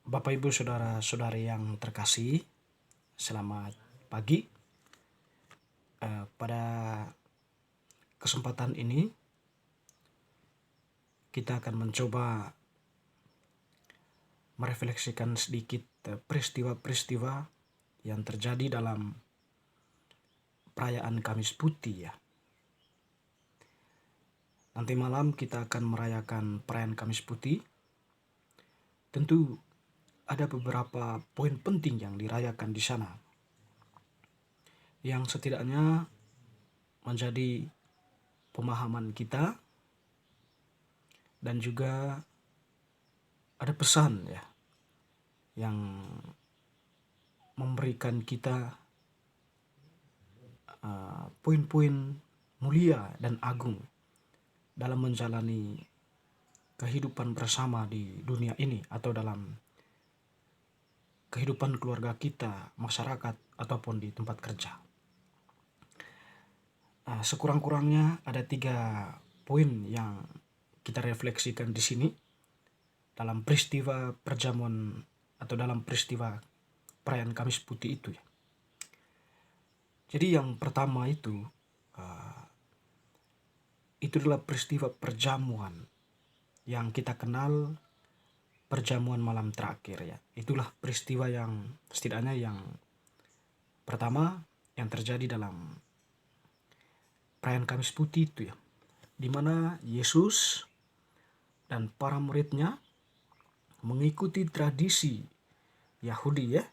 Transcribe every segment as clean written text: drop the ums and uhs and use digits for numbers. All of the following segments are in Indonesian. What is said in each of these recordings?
Bapak Ibu Saudara-saudari yang terkasih, selamat pagi. Pada kesempatan ini kita akan mencoba merefleksikan sedikit peristiwa-peristiwa yang terjadi dalam perayaan Kamis Putih ya. Nanti malam kita akan merayakan perayaan Kamis Putih. Tentu ada beberapa poin penting yang dirayakan di sana, yang setidaknya menjadi pemahaman kita dan juga ada pesan ya yang memberikan kita poin-poin mulia dan agung dalam menjalani kehidupan bersama di dunia ini atau dalam kehidupan keluarga kita, masyarakat, ataupun di tempat kerja. Sekurang-kurangnya ada 3 poin yang kita refleksikan di sini dalam peristiwa perjamuan atau dalam peristiwa perayaan Kamis Putih itu ya. Jadi yang pertama itu adalah peristiwa perjamuan yang kita kenal perjamuan malam terakhir ya. Itulah peristiwa yang setidaknya yang pertama yang terjadi dalam perayaan Kamis Putih itu ya, di mana Yesus dan para muridnya mengikuti tradisi Yahudi ya,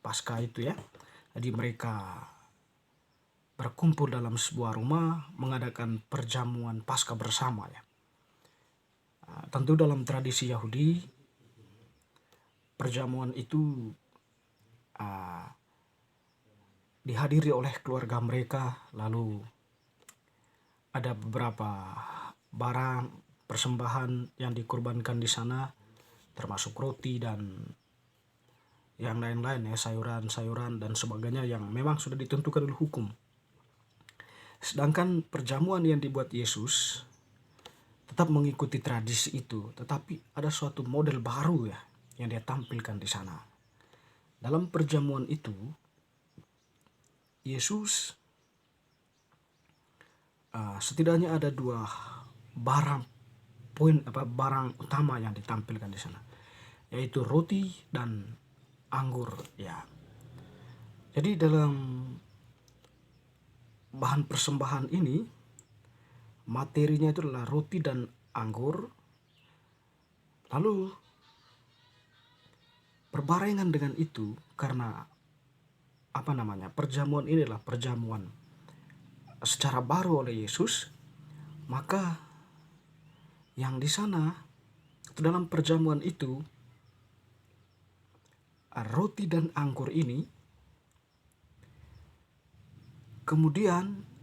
Paskah itu ya. Jadi mereka berkumpul dalam sebuah rumah mengadakan perjamuan Paskah bersama ya. Tentu dalam tradisi Yahudi, perjamuan itu dihadiri oleh keluarga mereka, lalu ada beberapa barang persembahan yang dikorbankan di sana, termasuk roti dan yang lain-lain ya, sayuran-sayuran dan sebagainya yang memang sudah ditentukan oleh hukum. Sedangkan perjamuan yang dibuat Yesus tetap mengikuti tradisi itu, tetapi ada suatu model baru ya yang dia tampilkan di sana. Dalam perjamuan itu, Yesus setidaknya ada 2 barang utama yang ditampilkan di sana, yaitu roti dan anggur ya. Jadi dalam bahan persembahan ini materinya itu adalah roti dan anggur. Lalu berbarengan dengan itu, karena perjamuan ini adalah perjamuan secara baru oleh Yesus, maka yang di sana dalam perjamuan itu roti dan anggur ini kemudian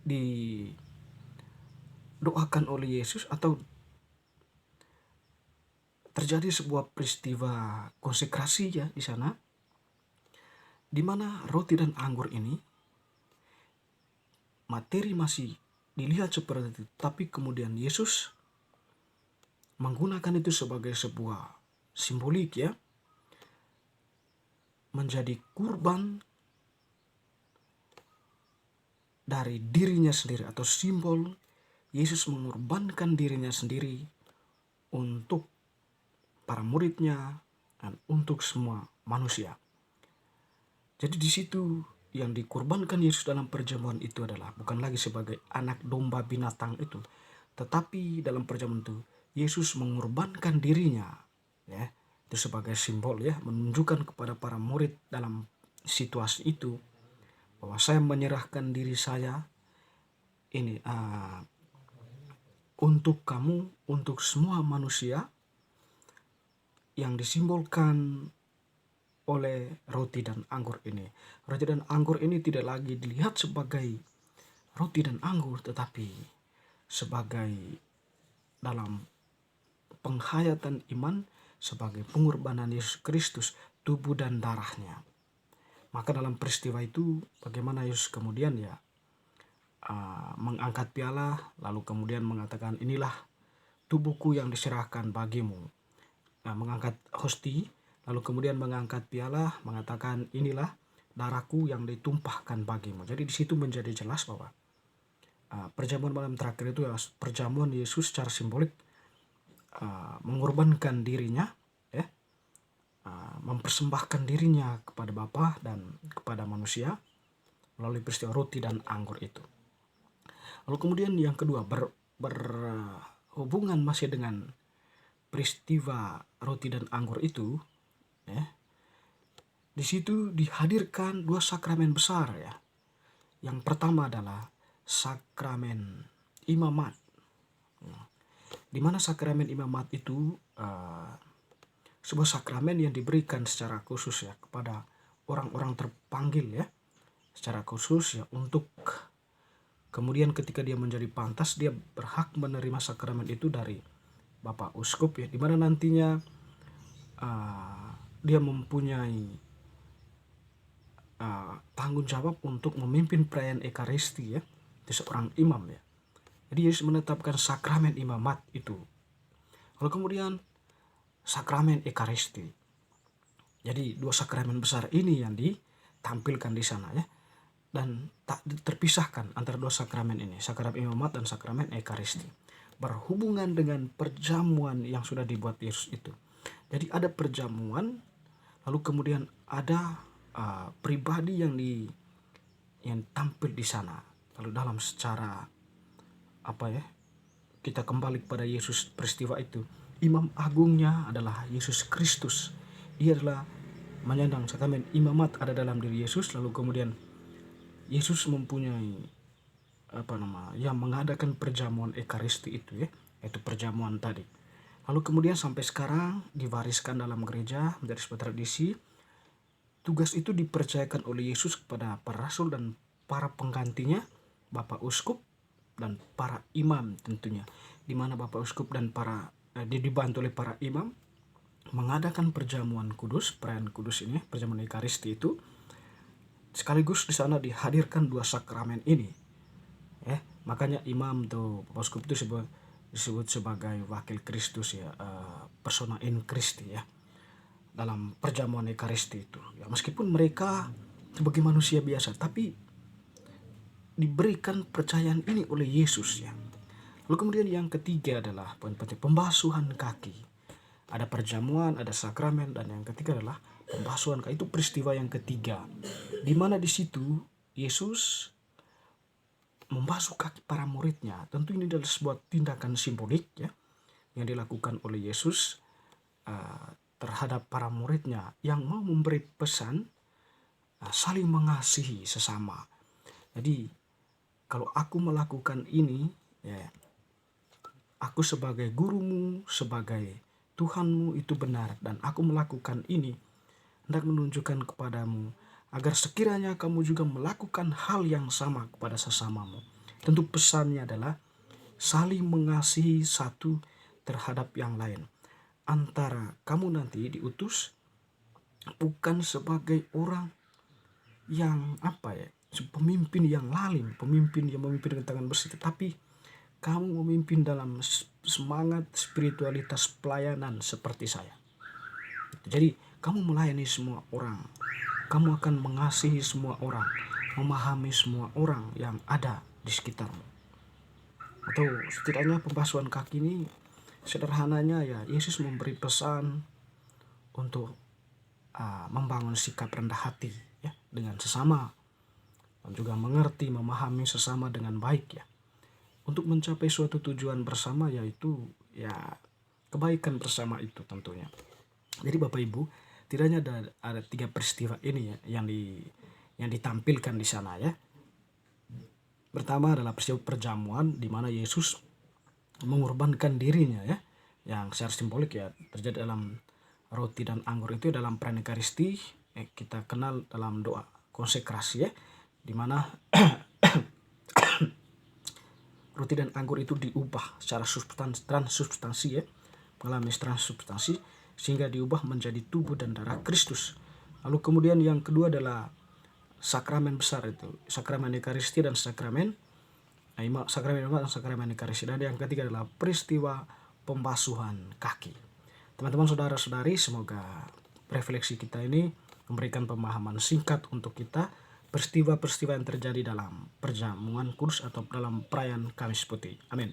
didoakan oleh Yesus atau terjadi sebuah peristiwa konsekrasi ya di sana, di mana roti dan anggur ini materi masih dilihat seperti itu, tapi kemudian Yesus menggunakan itu sebagai sebuah simbolik ya, menjadi kurban dari dirinya sendiri atau simbol Yesus mengorbankan dirinya sendiri untuk para muridnya dan untuk semua manusia. Jadi di situ yang dikorbankan Yesus dalam perjamuan itu adalah bukan lagi sebagai anak domba binatang itu, tetapi dalam perjamuan itu Yesus mengorbankan dirinya ya. Itu sebagai simbol ya, menunjukkan kepada para murid dalam situasi itu bahwa saya menyerahkan diri saya ini untuk kamu, untuk semua manusia, yang disimbolkan oleh roti dan anggur ini. Roti dan anggur ini tidak lagi dilihat sebagai roti dan anggur, tetapi sebagai dalam penghayatan iman, sebagai pengorbanan Yesus Kristus, tubuh dan darahnya. Maka dalam peristiwa itu bagaimana Yesus kemudian ya mengangkat piala, lalu kemudian mengatakan, inilah tubuhku yang diserahkan bagimu. mengangkat hosti, lalu kemudian mengangkat piala, mengatakan inilah darahku yang ditumpahkan bagimu. Jadi di situ menjadi jelas bahwa perjamuan malam terakhir itu adalah perjamuan Yesus secara simbolik mengorbankan dirinya, ya, mempersembahkan dirinya kepada Bapa dan kepada manusia melalui peristiwa roti dan anggur itu. Lalu kemudian yang kedua berhubungan masih dengan peristiwa roti dan anggur itu, ya, di situ dihadirkan dua sakramen besar, ya. Yang pertama adalah sakramen imamat, di mana sakramen imamat itu sebuah sakramen yang diberikan secara khusus, ya, kepada orang-orang terpanggil, ya, secara khusus, ya, untuk kemudian ketika dia menjadi pantas, dia berhak menerima sakramen itu dari Bapak Uskup, ya, di mana nantinya dia mempunyai tanggung jawab untuk memimpin perayaan Ekaristi, ya, itu seorang imam, ya. Jadi Yesus menetapkan sakramen imamat itu. Lalu kemudian sakramen Ekaristi. Jadi dua sakramen besar ini yang ditampilkan di sana, ya. Dan tak terpisahkan antara dua sakramen ini, sakramen imamat dan sakramen Ekaristi. Berhubungan dengan perjamuan yang sudah dibuat Yesus itu. Jadi ada perjamuan, lalu kemudian ada pribadi yang tampil di sana. Lalu dalam secara kita kembali kepada Yesus peristiwa itu, imam agungnya adalah Yesus Kristus. Dia adalah menyandang sakramen imamat ada dalam diri Yesus. Lalu kemudian Yesus mempunyai yang mengadakan perjamuan Ekaristi itu, ya, yaitu perjamuan tadi. Lalu kemudian sampai sekarang diwariskan dalam gereja menjadi sebuah tradisi. Tugas itu dipercayakan oleh Yesus kepada para rasul dan para penggantinya, Bapak Uskup dan para imam tentunya. Di mana Bapak Uskup dan dibantu oleh para imam mengadakan perjamuan kudus, perayaan kudus ini, perjamuan Ekaristi itu. Sekaligus di sana dihadirkan dua sakramen ini. Makanya imam tuh Bapak Uskup itu disebut sebagai wakil Kristus, ya, persona in Christi, ya, dalam perjamuan Ekaristi itu, ya. Meskipun mereka sebagai manusia biasa, tapi diberikan percayaan ini oleh Yesus, ya. Lalu kemudian yang ketiga adalah poin penting, pembasuhan kaki. Ada perjamuan, ada sakramen, dan yang ketiga adalah pembasuhan kaki. Itu peristiwa yang ketiga, di mana di situ Yesus membasuh kaki para muridnya. Tentu ini adalah sebuah tindakan simbolik, ya, yang dilakukan oleh Yesus terhadap para muridnya yang mau memberi pesan saling mengasihi sesama. Jadi kalau aku melakukan ini, ya, aku sebagai gurumu, sebagai Tuhanmu itu benar, dan aku melakukan ini hendak menunjukkan kepadamu agar sekiranya kamu juga melakukan hal yang sama kepada sesamamu. Tentu pesannya adalah saling mengasihi satu terhadap yang lain. Antara kamu nanti diutus bukan sebagai orang yang pemimpin yang lalim, pemimpin yang memimpin dengan tangan bersih, tetapi kamu memimpin dalam semangat spiritualitas pelayanan seperti saya. Jadi kamu melayani semua orang, kamu akan mengasihi semua orang, memahami semua orang yang ada di sekitarmu. Atau setidaknya pembasuhan kaki ini sederhananya, ya, Yesus memberi pesan untuk membangun sikap rendah hati, ya, dengan sesama, dan juga mengerti, memahami sesama dengan baik, ya, untuk mencapai suatu tujuan bersama, yaitu, ya, kebaikan bersama itu tentunya. Jadi Bapak Ibu, tidak hanya ada 3 peristiwa ini, ya, yang ditampilkan di sana, ya. Pertama adalah peristiwa perjamuan di mana Yesus mengorbankan dirinya, ya, yang secara simbolik, ya, terjadi dalam roti dan anggur itu dalam perayaan Ekaristi, kita kenal dalam doa konsekrasi, ya, di mana roti dan anggur itu diubah secara transubstansi, ya, mengalami transubstansi sehingga diubah menjadi tubuh dan darah Kristus. Lalu kemudian yang kedua adalah sakramen besar itu, sakramen Ekaristi dan sakramen imamat dan sakramen Ekaristi. Dan yang ketiga adalah peristiwa pembasuhan kaki. Teman-teman saudara-saudari, semoga refleksi kita ini memberikan pemahaman singkat untuk kita peristiwa-peristiwa yang terjadi dalam perjamuan kudus atau dalam perayaan Kamis Putih. Amin.